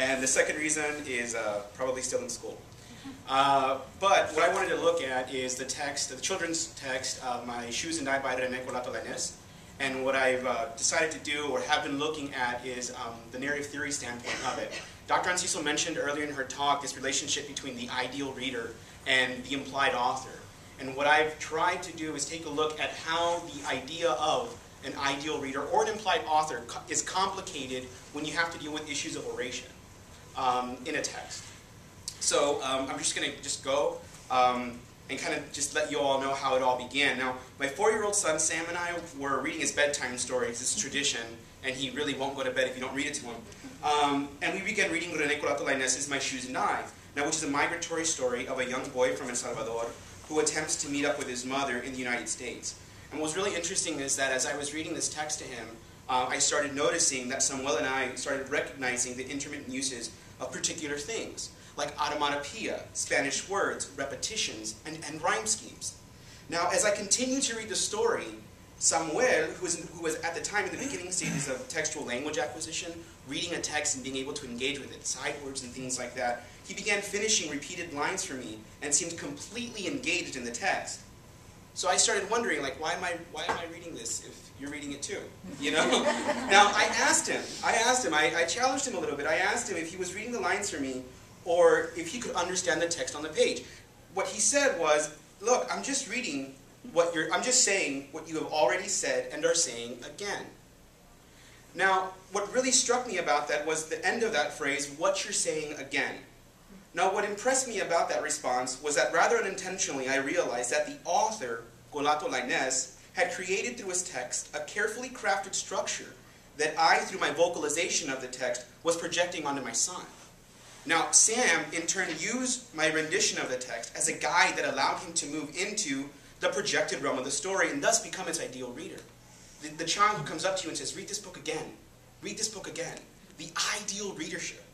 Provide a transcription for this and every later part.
And the second reason is probably still in school. But what I wanted to look at is the text, the children's text, My Shoes and I by René Colato-Lainez. And what I've decided to do, or have been looking at, is the narrative theory standpoint of it. Dr. Anciso mentioned earlier in her talk this relationship between the ideal reader and the implied author. And what I've tried to do is take a look at how the idea of an ideal reader or an implied author is complicated when you have to deal with issues of oration in a text. So I'm just going to go and kind of just let you all know how it all began. Now, my 4-year-old son Sam and I were reading his bedtime stories. It's tradition, and he really won't go to bed if you don't read it to him. And we began reading René Colato-Lainez's My Shoes and I, now which is a migratory story of a young boy from El Salvador who attempts to meet up with his mother in the United States. And what was really interesting is that as I was reading this text to him, I started noticing that Samuel and I started recognizing the intermittent uses of particular things, like automatopoeia, Spanish words, repetitions, and rhyme schemes. Now, as I continued to read the story, Samuel, who was at the time in the beginning stages of textual language acquisition, reading a text and being able to engage with it, side words and things like that, he began finishing repeated lines for me and seemed completely engaged in the text. So I started wondering, like, why am I reading this if you're reading it too? You know? Now, I challenged him a little bit. I asked him if he was reading the lines for me or if he could understand the text on the page. What he said was, look, I'm just saying what you have already said and are saying again. Now, what really struck me about that was the end of that phrase, what you're saying again. Now, what impressed me about that response was that rather unintentionally I realized that the author, Colato-Lainez, had created through his text a carefully crafted structure that I, through my vocalization of the text, was projecting onto my son. Now, Sam, in turn, used my rendition of the text as a guide that allowed him to move into the projected realm of the story and thus become its ideal reader. The child who comes up to you and says, read this book again, read this book again. The ideal readership.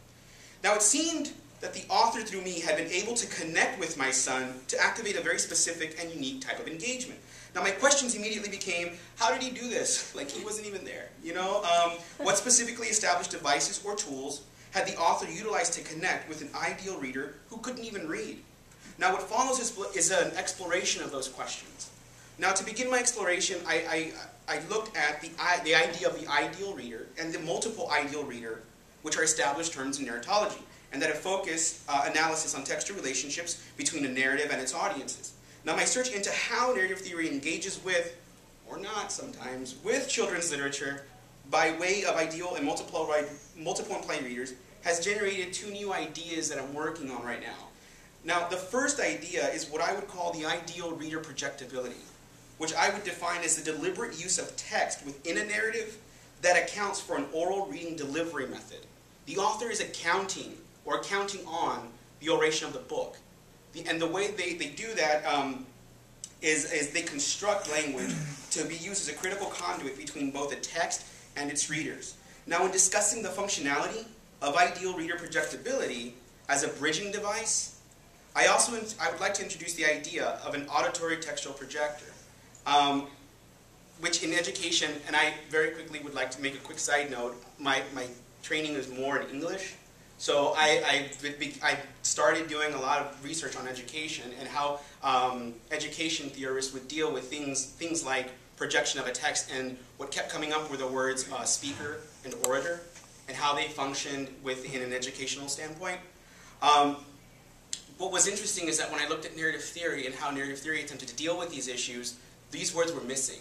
Now, it seemed that the author, through me, had been able to connect with my son to activate a very specific and unique type of engagement. Now, my questions immediately became, how did he do this? Like, he wasn't even there, you know? What specifically established devices or tools had the author utilized to connect with an ideal reader who couldn't even read? Now, what follows is an exploration of those questions. Now, to begin my exploration, I looked at the idea of the ideal reader and the multiple ideal reader, which are established terms in narratology, and that have focused analysis on textual relationships between a narrative and its audiences. Now, my search into how narrative theory engages with, or not sometimes, with children's literature by way of ideal and multiple implied readers has generated 2 new ideas that I'm working on right now. Now, the first idea is what I would call the ideal reader projectability, which I would define as the deliberate use of text within a narrative that accounts for an oral reading delivery method. The author is accounting on the oration of the book. And the way they do that is they construct language to be used as a critical conduit between both the text and its readers. Now, in discussing the functionality of ideal reader projectability as a bridging device, I would like to introduce the idea of an auditory textual projector, which in education, and I very quickly would like to make a quick side note, my training is more in English. So I started doing a lot of research on education and how education theorists would deal with things like projection of a text, and what kept coming up were the words speaker and orator and how they functioned within an educational standpoint. What was interesting is that when I looked at narrative theory and how narrative theory attempted to deal with these issues, these words were missing.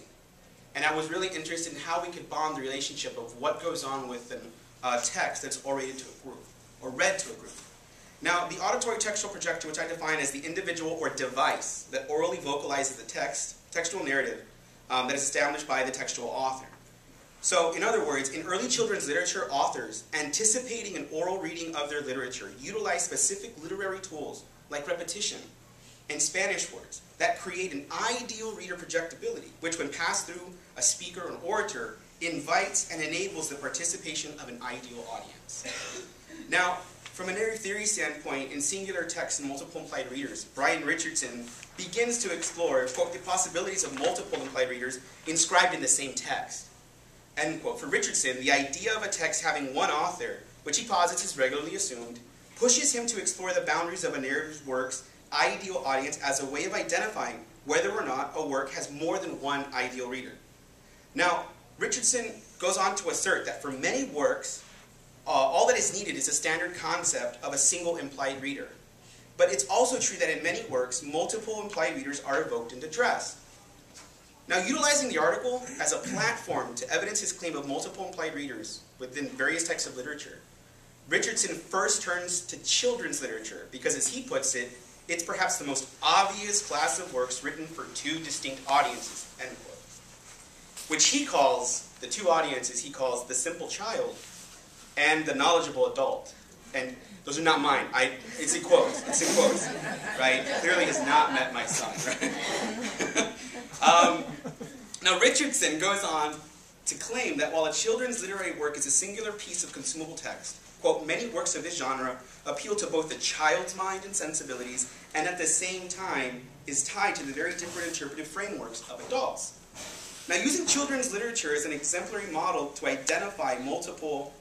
And I was really interested in how we could bond the relationship of what goes on with a text that's orated to a group, or read to a group. Now, the auditory textual projector, which I define as the individual or device that orally vocalizes the textual narrative that is established by the textual author. So, in other words, in early children's literature, authors, anticipating an oral reading of their literature, utilize specific literary tools like repetition and Spanish words that create an ideal reader projectability, which when passed through a speaker or an orator, invites and enables the participation of an ideal audience. Now, from a narrative theory standpoint, in singular text and multiple implied readers, Brian Richardson begins to explore, quote, the possibilities of multiple implied readers inscribed in the same text. End quote. For Richardson, the idea of a text having one author which he posits is regularly assumed, pushes him to explore the boundaries of a narrative work's ideal audience as a way of identifying whether or not a work has more than one ideal reader. Now, Richardson goes on to assert that for many works, all that is needed is a standard concept of a single implied reader. But it's also true that in many works, multiple implied readers are evoked and addressed. Now, utilizing the article as a platform to evidence his claim of multiple implied readers within various types of literature, Richardson first turns to children's literature because, as he puts it, it's perhaps the most obvious class of works written for two distinct audiences, end quote. Which he calls, the two audiences he calls the simple child and the knowledgeable adult. And those are not mine. It's in quotes. It's in quotes. Right? Clearly has not met my son. Right? Now Richardson goes on to claim that while a children's literary work is a singular piece of consumable text, quote, many works of this genre appeal to both the child's mind and sensibilities, and at the same time is tied to the very different interpretive frameworks of adults. Now, using children's literature as an exemplary model to identify multiple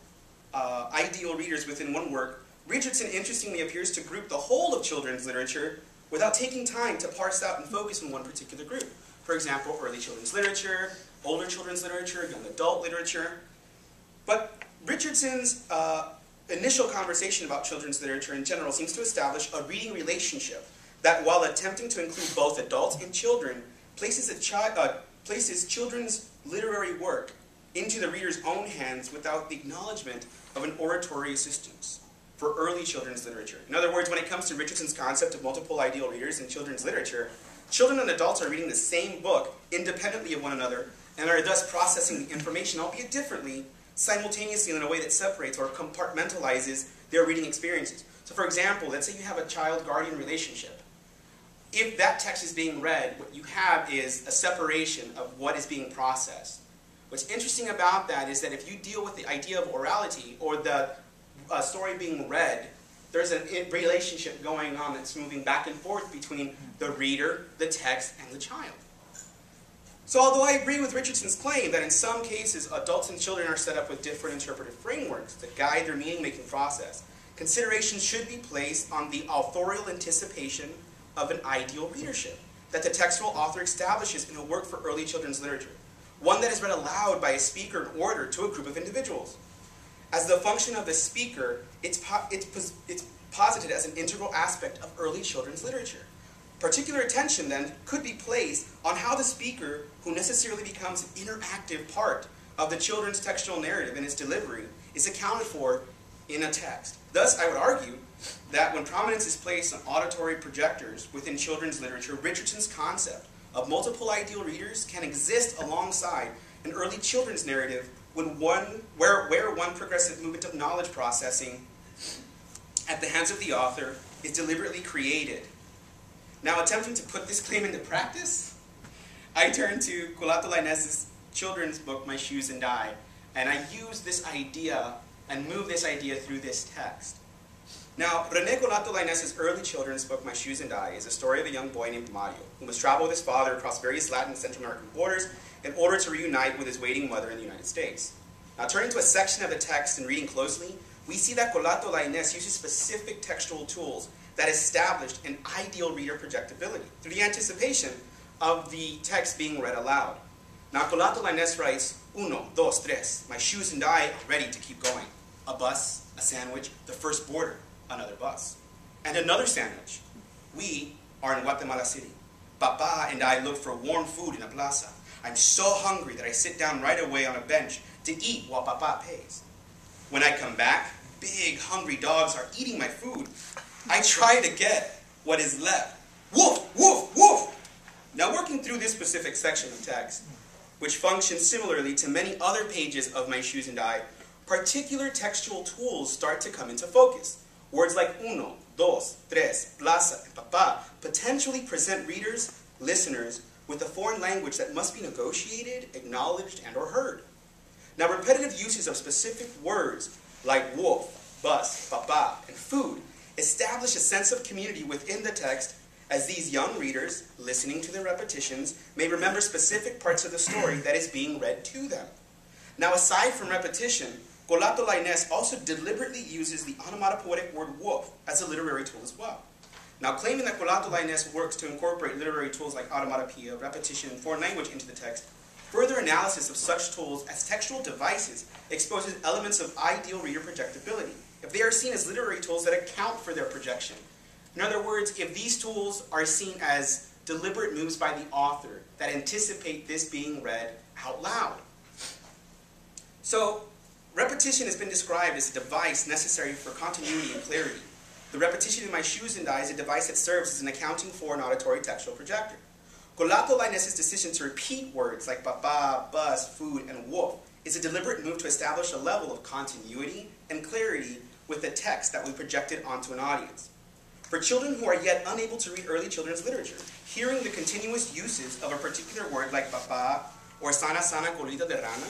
ideal readers within one work, Richardson interestingly appears to group the whole of children's literature without taking time to parse out and focus on one particular group. For example, early children's literature, older children's literature, young adult literature. But Richardson's initial conversation about children's literature in general seems to establish a reading relationship that, while attempting to include both adults and children, places children's literary work into the reader's own hands without the acknowledgement of an oratory assistance for early children's literature. In other words, when it comes to Richardson's concept of multiple ideal readers in children's literature, children and adults are reading the same book independently of one another and are thus processing the information, albeit differently, simultaneously in a way that separates or compartmentalizes their reading experiences. So for example, let's say you have a child-guardian relationship. If that text is being read, what you have is a separation of what is being processed. What's interesting about that is that if you deal with the idea of orality or the story being read, there's a relationship going on that's moving back and forth between the reader, the text, and the child. So although I agree with Richardson's claim that in some cases adults and children are set up with different interpretive frameworks that guide their meaning-making process, consideration should be placed on the authorial anticipation of an ideal readership that the textual author establishes in a work for early children's literature, one that is read aloud by a speaker in order to a group of individuals. As the function of the speaker, it's posited as an integral aspect of early children's literature. Particular attention, then, could be placed on how the speaker, who necessarily becomes an interactive part of the children's textual narrative and its delivery, is accounted for in a text. Thus, I would argue that when prominence is placed on auditory projectors within children's literature, Richardson's concept of multiple ideal readers can exist alongside an early children's narrative where one progressive movement of knowledge processing at the hands of the author is deliberately created. Now, attempting to put this claim into practice, I turn to Colato Lainez's children's book, My Shoes and I, and I use this idea and move this idea through this text. Now, René Colato Lainez's early children's book, My Shoes and I, is a story of a young boy named Mario, who must travel with his father across various Latin and Central American borders in order to reunite with his waiting mother in the United States. Now, turning to a section of the text and reading closely, we see that Colato Lainez uses specific textual tools that established an ideal reader projectability through the anticipation of the text being read aloud. Now, Colato Lainez writes, uno, dos, tres, my shoes and I are ready to keep going. A bus, a sandwich, the first border, another bus. And another sandwich. We are in Guatemala City. Papa and I look for warm food in a plaza. I'm so hungry that I sit down right away on a bench to eat while Papa pays. When I come back, big hungry dogs are eating my food. I try to get what is left. Woof, woof, woof! Now, working through this specific section of text, which functions similarly to many other pages of My Shoes and I, particular textual tools start to come into focus. Words like uno, dos, tres, plaza, and papa potentially present readers, listeners, with a foreign language that must be negotiated, acknowledged, and or heard. Now, repetitive uses of specific words like wolf, bus, papa, and food establish a sense of community within the text as these young readers, listening to the repetitions, may remember specific parts of the story that is being read to them. Now, aside from repetition, Colato La Inés also deliberately uses the onomatopoetic word wolf as a literary tool as well. Now, claiming that Colato La Inés works to incorporate literary tools like automatopoeia, repetition, and foreign language into the text, further analysis of such tools as textual devices exposes elements of ideal reader projectability, if they are seen as literary tools that account for their projection. In other words, if these tools are seen as deliberate moves by the author that anticipate this being read out loud. So, repetition has been described as a device necessary for continuity and clarity. The repetition in my shoes and I is a device that serves as an accounting for an auditory textual projector. Colato La Inés' decision to repeat words like papa, bus, food, and wolf is a deliberate move to establish a level of continuity and clarity with the text that we projected onto an audience. For children who are yet unable to read early children's literature, hearing the continuous uses of a particular word like papa or sana sana colita de rana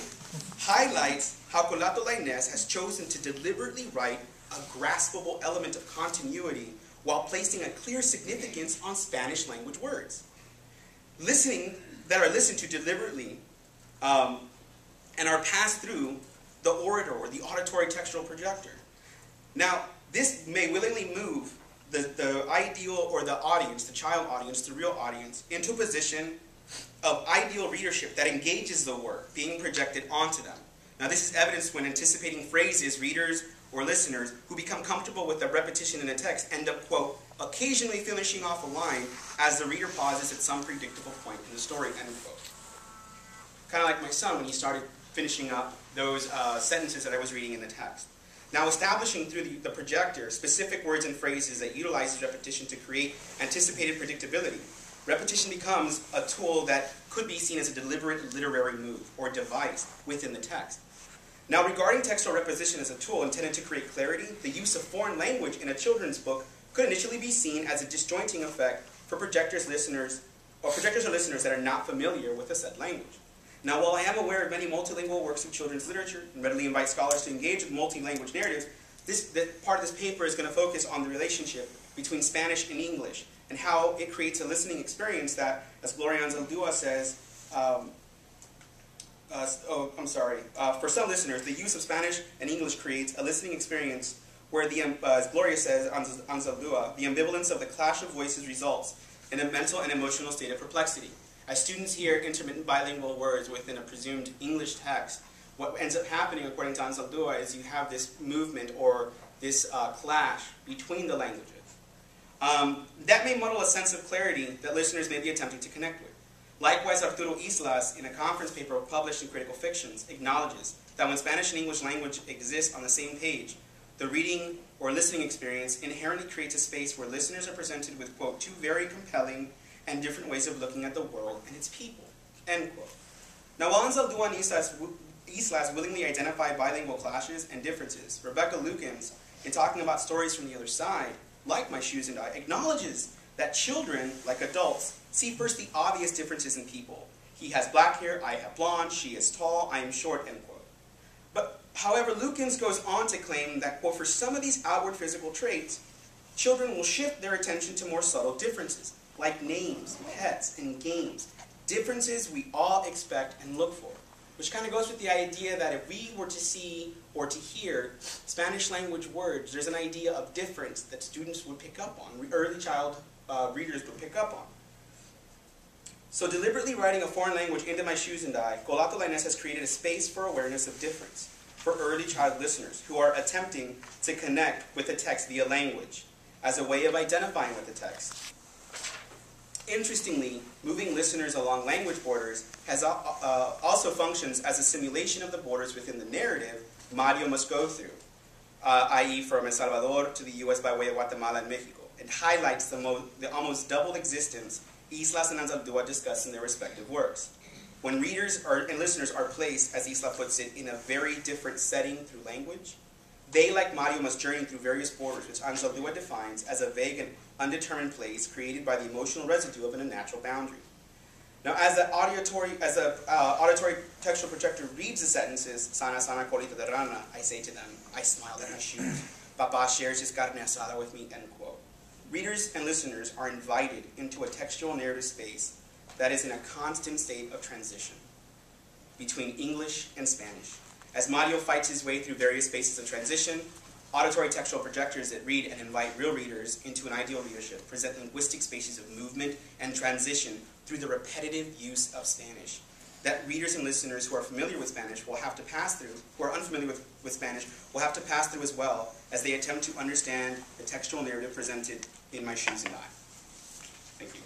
highlights how Colato La Inés has chosen to deliberately write a graspable element of continuity while placing a clear significance on Spanish language words. That are listened to deliberately and are passed through the orator or the auditory textual projector. Now, this may willingly move the ideal or the audience, the child audience, the real audience, into a position of ideal readership that engages the work being projected onto them. Now, this is evidenced when anticipating phrases readers or listeners who become comfortable with the repetition in the text end up, quote, occasionally finishing off a line as the reader pauses at some predictable point in the story, end quote. Kind of like my son when he started finishing up those sentences that I was reading in the text. Now, establishing through the projector specific words and phrases that utilizes repetition to create anticipated predictability, repetition becomes a tool that could be seen as a deliberate literary move or device within the text. Now, regarding textual repetition as a tool intended to create clarity, the use of foreign language in a children's book could initially be seen as a disjointing effect for projectors or listeners that are not familiar with a said language. Now, while I am aware of many multilingual works of children's literature and readily invite scholars to engage with multi-language narratives, part of this paper is going to focus on the relationship between Spanish and English and how it creates a listening experience that, as Gloria Anzaldúa says, for some listeners, the use of Spanish and English creates a listening experience where, as Gloria says, Anzaldúa, the ambivalence of the clash of voices results in a mental and emotional state of perplexity. As students hear intermittent bilingual words within a presumed English text, what ends up happening, according to Anzaldúa, is you have this movement or this clash between the languages. That may muddle a sense of clarity that listeners may be attempting to connect with. Likewise, Arturo Islas, in a conference paper published in Critical Fictions, acknowledges that when Spanish and English language exist on the same page, the reading or listening experience inherently creates a space where listeners are presented with, quote, two very compelling and different ways of looking at the world and its people, end quote. Now, while Anzaldúa and Islas willingly identify bilingual clashes and differences, Rebecca Lukens, in talking about stories from the other side, like My Shoes and I, acknowledges that children, like adults, see first the obvious differences in people. He has black hair, I have blonde, she is tall, I am short, end quote. But, however, Lukens goes on to claim that, quote, for some of these outward physical traits, children will shift their attention to more subtle differences, like names, pets, and games, differences we all expect and look for. Which kind of goes with the idea that if we were to see or to hear Spanish language words, there's an idea of difference that students would pick up on, early child readers would pick up on. So deliberately writing a foreign language into My Shoes and I, Colato La Inés has created a space for awareness of difference for early child listeners who are attempting to connect with the text via language as a way of identifying with the text. Interestingly, moving listeners along language borders has also functions as a simulation of the borders within the narrative Mario must go through, i.e. from El Salvador to the U.S. by way of Guatemala and Mexico, and highlights the almost double existence Islas and Anzaldúa discuss in their respective works. When readers and listeners are placed, as Isla puts it, in a very different setting through language, they, like Mario, must journey through various borders, which Anzaldúa defines as a vague and undetermined place created by the emotional residue of an unnatural boundary. Now, as the auditory textual projector reads the sentences, sana sana colita de rana, I say to them, I smiled at my shoes. Papa shares his carne asada with me, end quote. Readers and listeners are invited into a textual narrative space that is in a constant state of transition between English and Spanish, As Mario fights his way through various spaces of transition, auditory textual projectors that read and invite real readers into an ideal readership present linguistic spaces of movement and transition through the repetitive use of Spanish that readers and listeners who are familiar with Spanish will have to pass through, who are unfamiliar with Spanish, will have to pass through as well as they attempt to understand the textual narrative presented in My Shoes and I. Thank you.